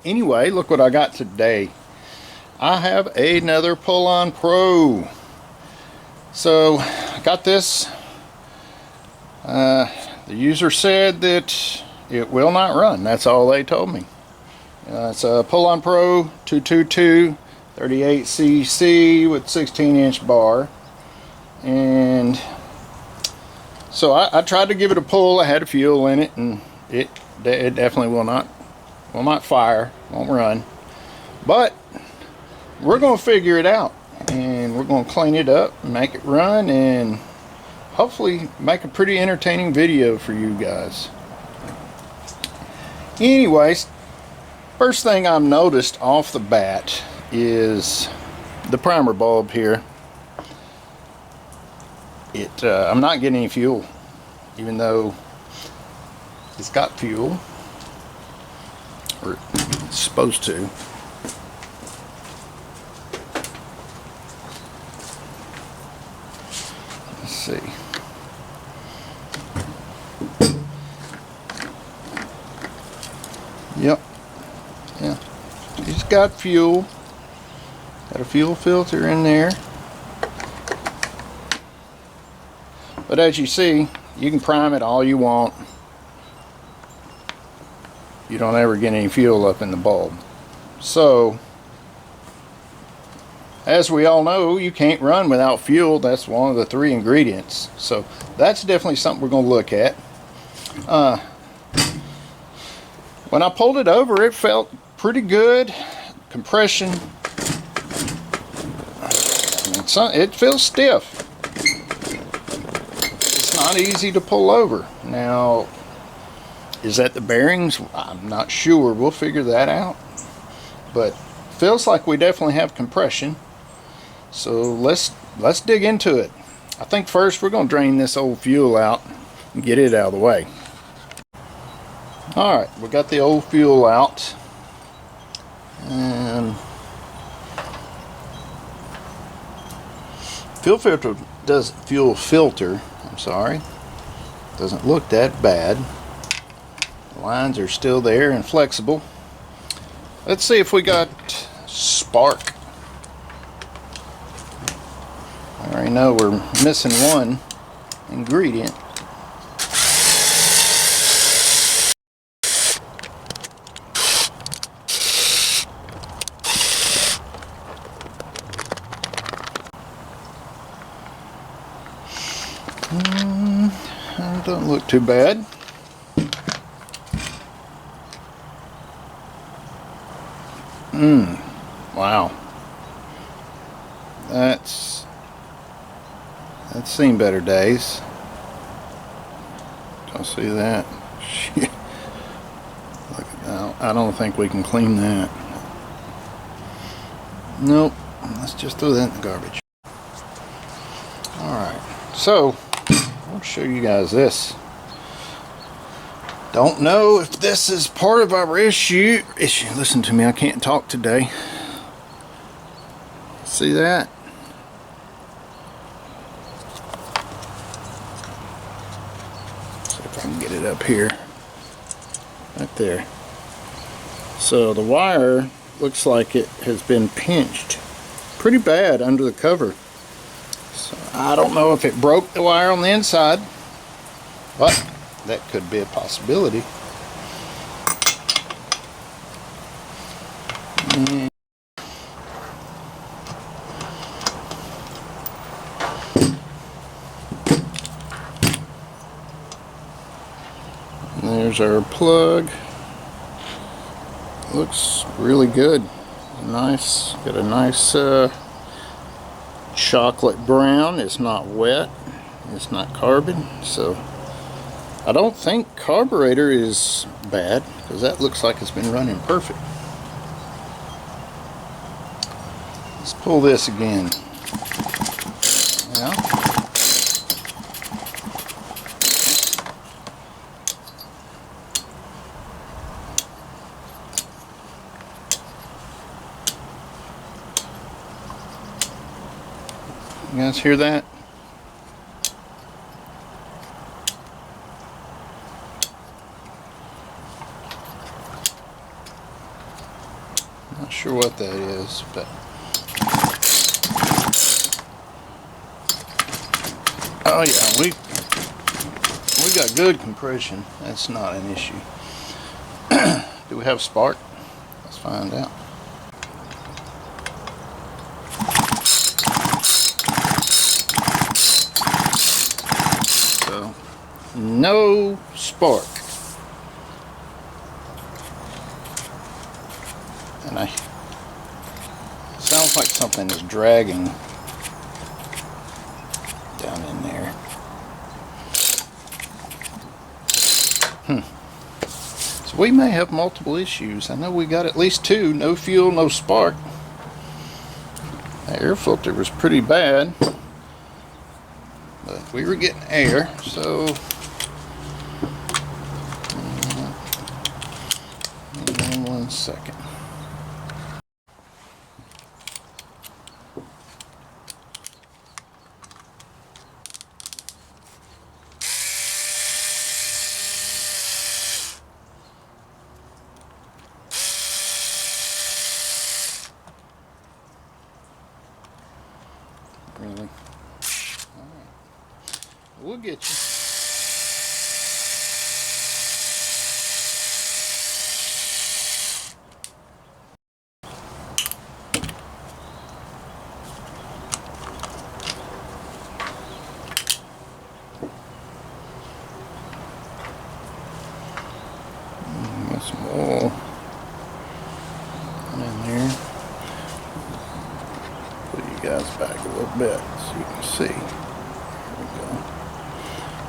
Anyway, look what I got today. I have another Poulan Pro. So I got this. The user said that it will not run. That's all they told me. It's a Poulan Pro 222 38cc with 16-inch bar. And so I tried to give it a pull. I had fuel in it, and it definitely will not fire, won't run. But we're going to figure it out, and we're going to clean it up, make it run, and hopefully make a pretty entertaining video for you guys. Anyways, first thing I've noticed off the bat is the primer bulb here. I'm not getting any fuel, even though it's got fuel, or it's supposed to. Let's see. Yep. Yeah. It's got fuel. Got a fuel filter in there. But as you see, you can prime it all you want. You don't ever get any fuel up in the bulb. So, as we all know, you can't run without fuel. That's one of the 3 ingredients. So, that's definitely something we're going to look at. When I pulled it over, it felt pretty good. Compression. It feels stiff. Not easy to pull over. Now, is that the bearings? I'm not sure. We'll figure that out. But feels like we definitely have compression. So let's dig into it. I think first we're going to drain this old fuel out and get it out of the way. Alright, we got the old fuel out. And fuel filter doesn't look that bad. The lines are still there and flexible. Let's see if we got spark. I already know we're missing one ingredient. Doesn't look too bad. Wow. That's seen better days. Don't see that. Shit. Look at that. I don't think we can clean that. Nope. Let's just throw that in the garbage. Alright. So I'll show you guys this. Don't know if this is part of our issue. Listen to me, I can't talk today. See that? See if I can get it up here. Right there. So the wire looks like it has been pinched pretty bad under the cover. So I don't know if it broke the wire on the inside, but that could be a possibility. And there's our plug. Looks really good. Nice. Got a nice chocolate brown. It's not wet. It's not carbon. So I don't think carburetor is bad, because that looks like it's been running perfect. Let's pull this again. Yeah. You guys hear that? Not sure what that is, but oh yeah, we got good compression. That's not an issue. Do we have spark? Let's find out. So, no spark. And it sounds like something is dragging down in there. So we may have multiple issues. I know we got at least two. No fuel, no spark. The air filter was pretty bad, but we were getting air, so hang on 1 second. Really? Alright. We'll get you. Got some oil in there. Put you guys back a little bit so you can see. There we go.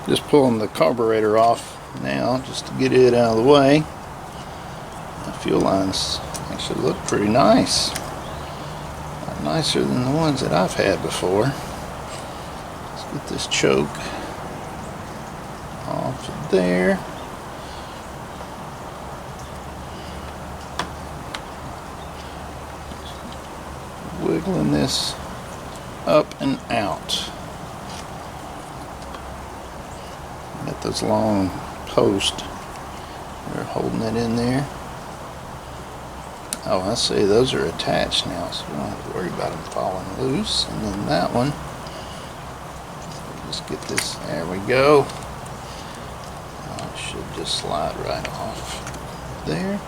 Just pulling the carburetor off now just to get it out of the way. The fuel lines actually look pretty nice. Lot nicer than the ones that I've had before. Let's get this choke off of there. Wiggling this up and out. Got those long posts. We're holding it in there. Oh, I see. Those are attached now, so we don't have to worry about them falling loose. And then that one. Just get this. There we go. Oh, it should just slide right off there.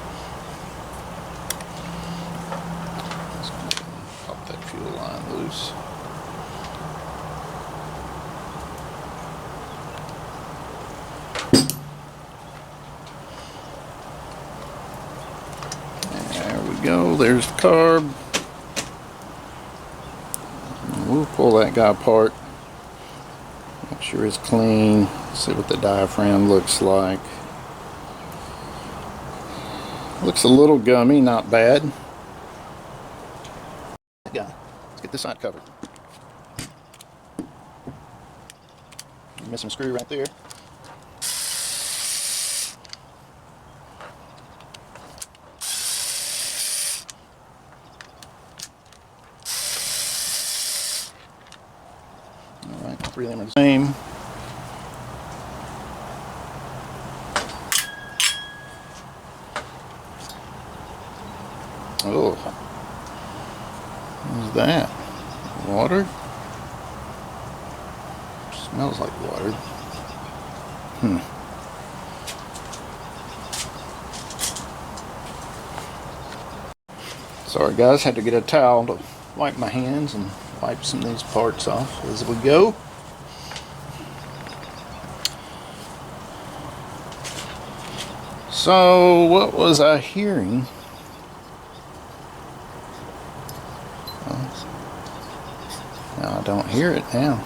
Pop that fuel line loose. Go, there's the carb. We'll pull that guy apart, make sure it's clean, see what the diaphragm looks like. Looks a little gummy, not bad. Yeah, let's get this side covered. Missing a screw right there. Three of them are the same. Oh, what is that? Water? Smells like water. Sorry guys, had to get a towel to wipe my hands and wipe some of these parts off as we go. So, what was I hearing? Now I don't hear it now.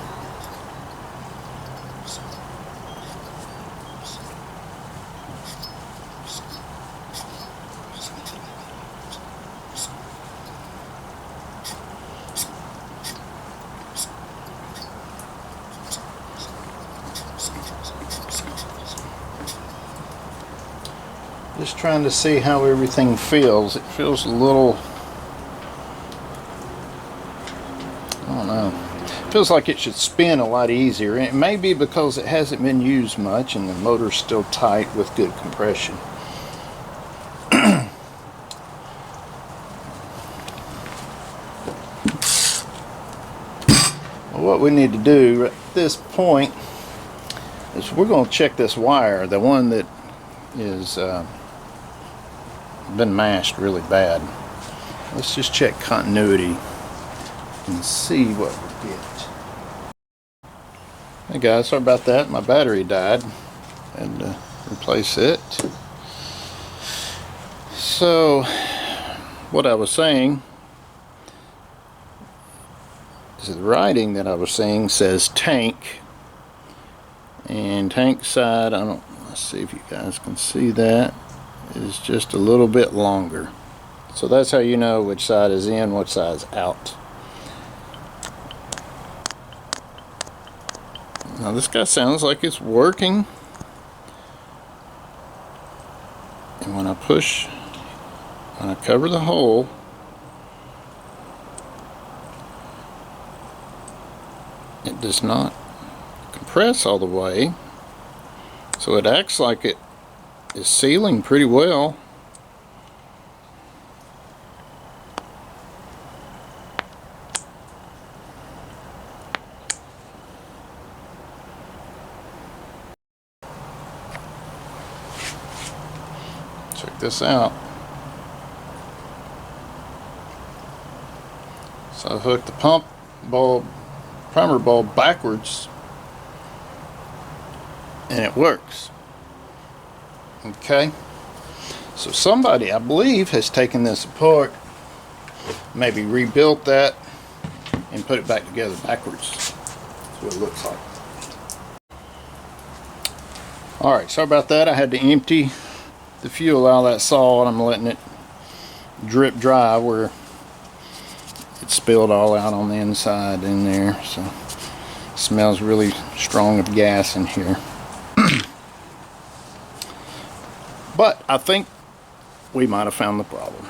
Just trying to see how everything feels. It feels a little, I don't know. It feels like it should spin a lot easier. It may be because it hasn't been used much and the motor's still tight with good compression. What we need to do at this point is we're going to check this wire, the one that is been mashed really bad. Let's just check continuity and see what we get. Hey guys, sorry about that. My battery died. Had to replace it. So, what I was saying is the writing that I was seeing says tank, and tank side, let's see if you guys can see that, is just a little bit longer. So that's how you know which side is in, which side is out. Now this guy sounds like it's working. And when I cover the hole, it does not compress all the way. So it acts like it is sealing pretty well. Check this out. So I hooked the primer bulb backwards, and it works. Okay, so somebody, I believe, has taken this apart, maybe rebuilt that and put it back together backwards. That's what it looks like. Alright, sorry about that. I had to empty the fuel out of that saw, and I'm letting it drip dry where it spilled all out on the inside in there. So it smells really strong of gas in here. But I think we might have found the problem.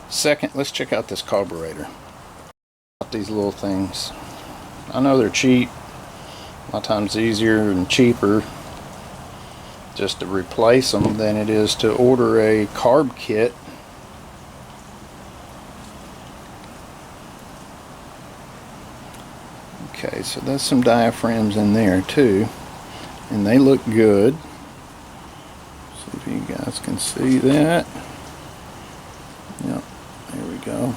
Second, let's check out this carburetor. These little things, I know they're cheap. A lot of times easier and cheaper just to replace them than it is to order a carb kit. Okay, so there's some diaphragms in there too, and they look good. See if you guys can see that. Yep, there we go.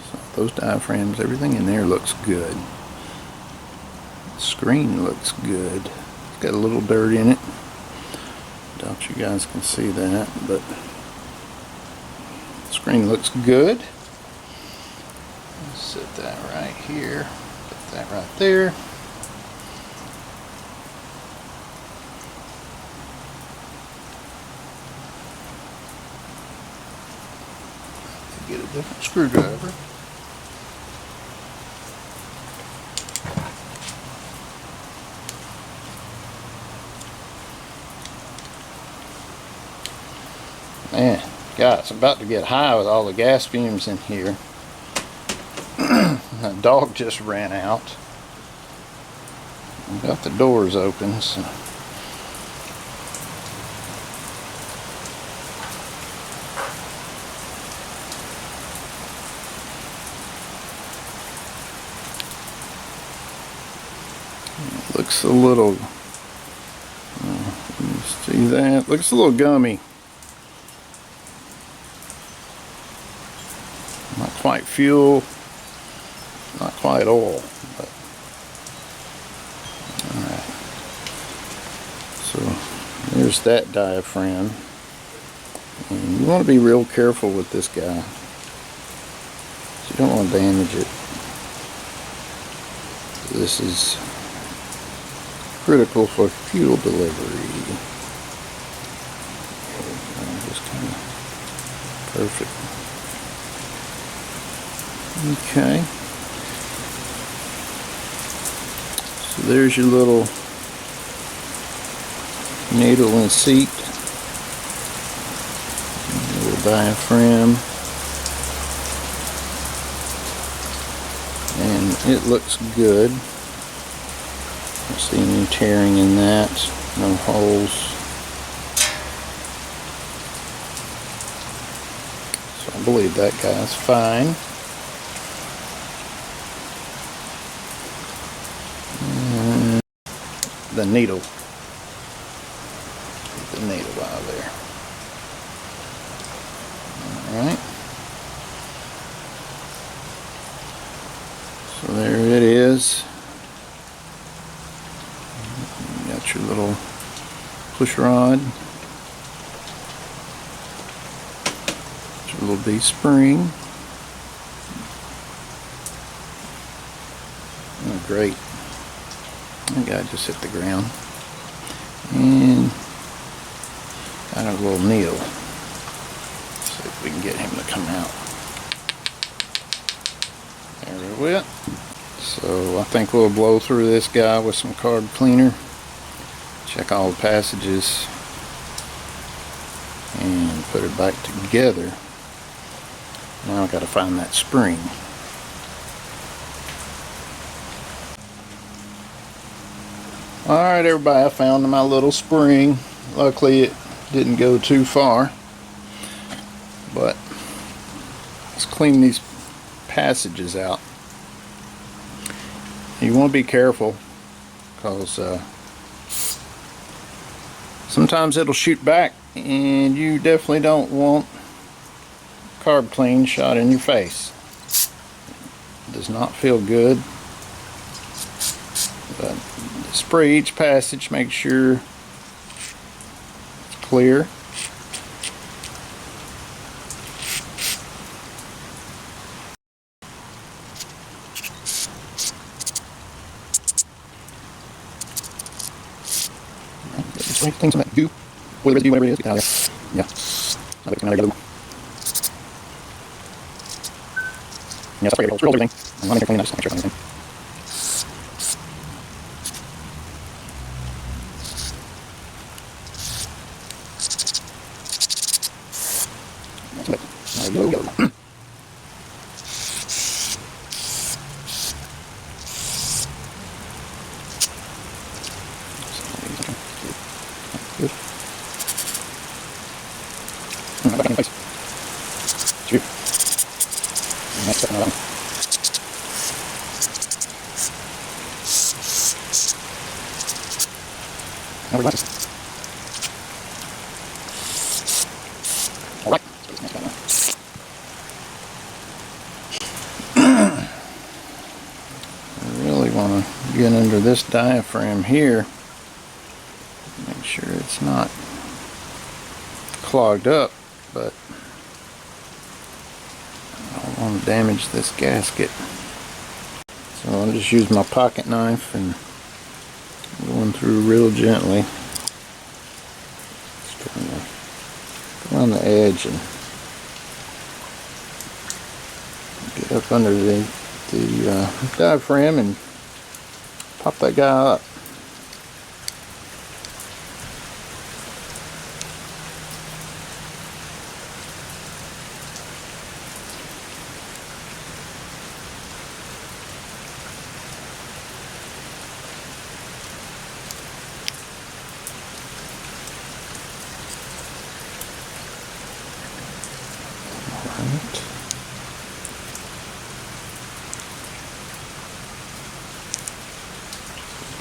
So those diaphragms, everything in there looks good. The screen looks good. It's got a little dirt in it. Doubt you guys can see that, but the screen looks good. Set that right here, put that right there. Get a different screwdriver. Man, God, it's about to get high with all the gas fumes in here. The dog just ran out. I've got the doors open, so it looks a little, let me see that, looks a little gummy. Not quite fuel, not quite oil, but alright. So there's that diaphragm. And you want to be real careful with this guy. You don't want to damage it. This is critical for fuel delivery. Just kind of perfect. Okay. So there's your little needle and seat. Little diaphragm. And it looks good. I don't see any tearing in that. No holes. So I believe that guy's fine. the needle. Get the needle out of there. Alright. So there it is. You got your little push rod. Your little D spring. Oh, great. That guy just hit the ground. And got a little needle. See if we can get him to come out. There we went. So I think we'll blow through this guy with some carb cleaner. Check all the passages. And put it back together. Now I've got to find that spring. Alright everybody, I found my little spring. Luckily it didn't go too far. But let's clean these passages out. You want to be careful because sometimes it'll shoot back and you definitely don't want carb clean shot in your face. It does not feel good. But spray each passage, make sure it's clear. Just clean some of that goo, oil residue, whatever it is, get out of there. Yeah, I think another glue. Yeah, spray it, roll everything. I'm not clean, I just want to make sure everything. There you go. Good. Back in place. Shoot. Next step, another one. Now we're relaxed. Alright. I really want to get under this diaphragm here. Make sure it's not clogged up, but I don't want to damage this gasket. So I'll just use my pocket knife and going through real gently. Just trying to go on the edge and get up under the diaphragm and pop that guy up.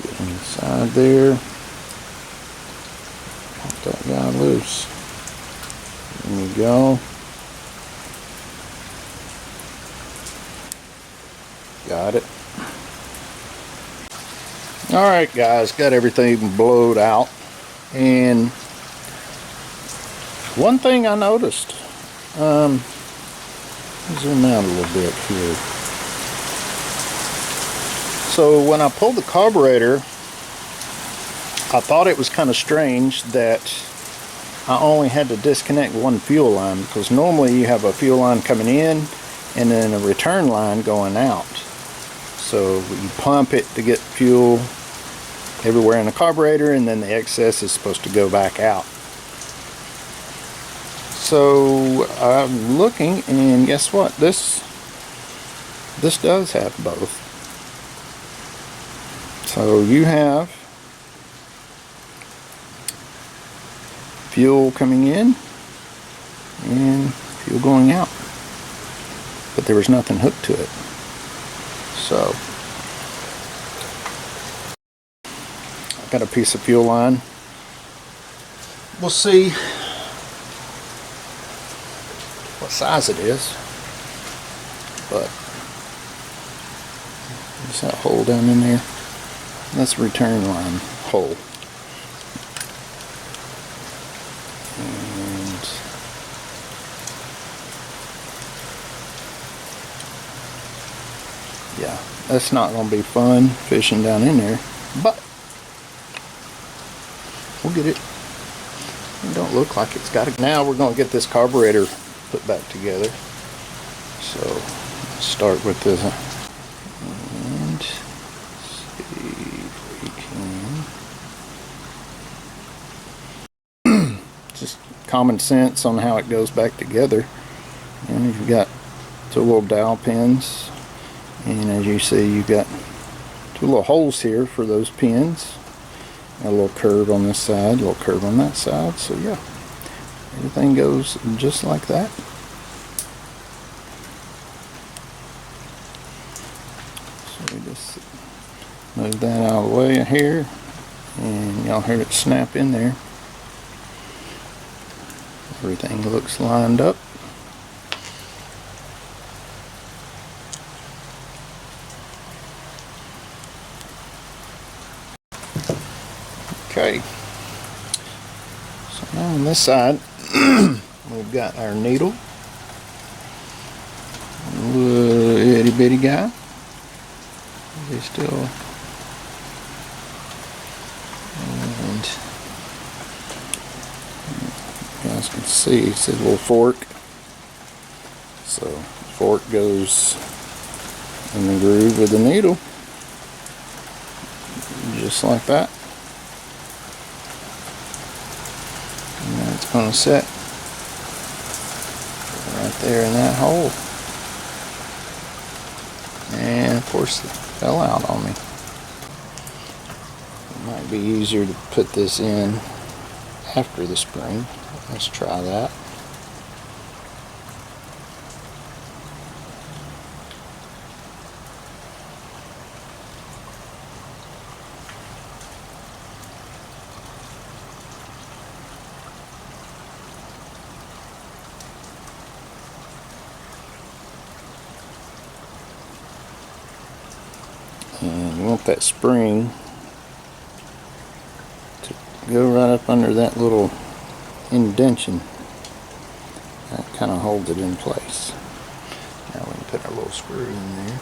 Get inside there. Pop that guy loose. There we go. Got it. Alright guys, got everything blowed out. And one thing I noticed, zoom out a little bit here. So when I pulled the carburetor, I thought it was kind of strange that I only had to disconnect one fuel line, because normally you have a fuel line coming in and then a return line going out. So you pump it to get fuel everywhere in the carburetor, and then the excess is supposed to go back out. So I'm looking, and guess what? This does have both. So you have fuel coming in and fuel going out, but there was nothing hooked to it. So got a piece of fuel line. We'll see what size it is, but there's that hole down in there. That's a return line hole. And yeah, that's not going to be fun fishing down in there, but we'll get it. It don't look like it's got it. Now we're going to get this carburetor put back together. So let's start with this and see if we can just common sense on how it goes back together. And you've got 2 little dowel pins, and as you see, you've got 2 little holes here for those pins. A little curve on this side, a little curve on that side. So yeah, everything goes just like that. So we just move that out of the way here, and y'all heard it snap in there. Everything looks lined up. Okay, so now on this side we've got our needle, a little itty bitty guy. He's still, and you guys can see it's a little fork. So the fork goes in the groove with the needle, just like that. It's going to set right there in that hole, and of course it fell out on me. It might be easier to put this in after the spring. Let's try that. And you want that spring to go right up under that little indentation. That kind of holds it in place. Now we can put our little screw in there.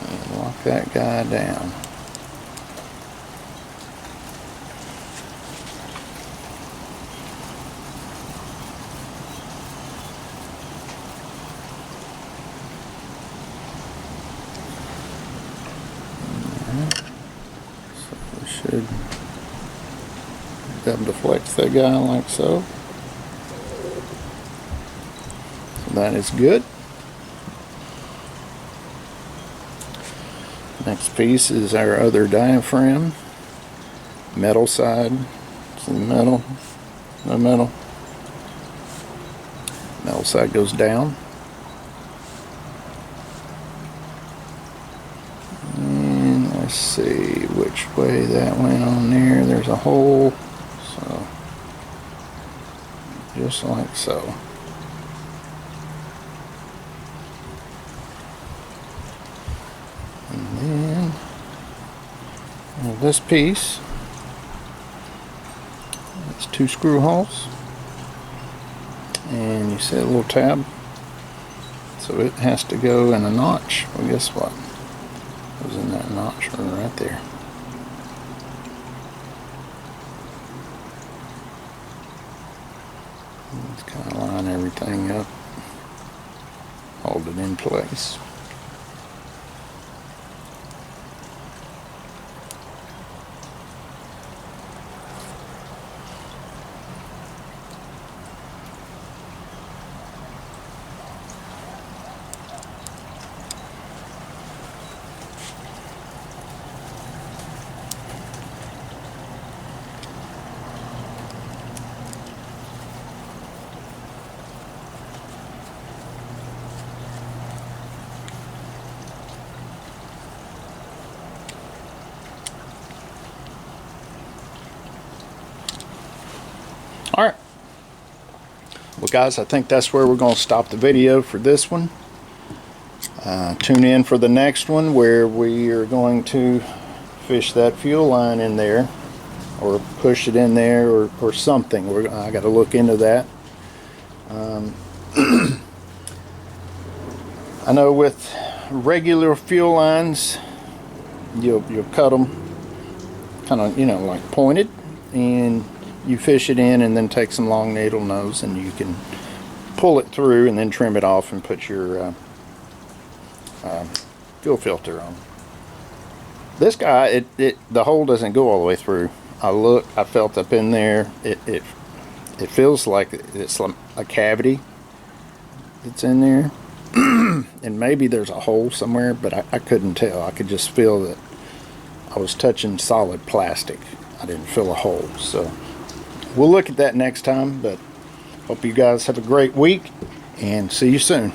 And lock that guy down. Should be able to flex that guy like so. So that is good. Next piece is our other diaphragm. Metal side. It's the metal. The metal. Metal side goes down. Let's see which way that went on there. There's a hole, so just like so. And then this piece, it's 2 screw holes, and you see a little tab, so it has to go in a notch. Well, guess what? Goes in that notch right there. Let's kind of line everything up, hold it in place. Well guys, I think that's where we're going to stop the video for this one. Tune in for the next one where we are going to fish that fuel line in there, or push it in there, or something. I got to look into that. I know with regular fuel lines, you'll cut them kind of, you know, like pointed, and you fish it in and then take some long needle nose and you can pull it through and then trim it off and put your fuel filter on. This guy, the hole doesn't go all the way through. I felt up in there, it feels like it's a cavity that's in there. And maybe there's a hole somewhere, but I couldn't tell. I could just feel that I was touching solid plastic. I didn't feel a hole. So we'll look at that next time, but hope you guys have a great week and see you soon.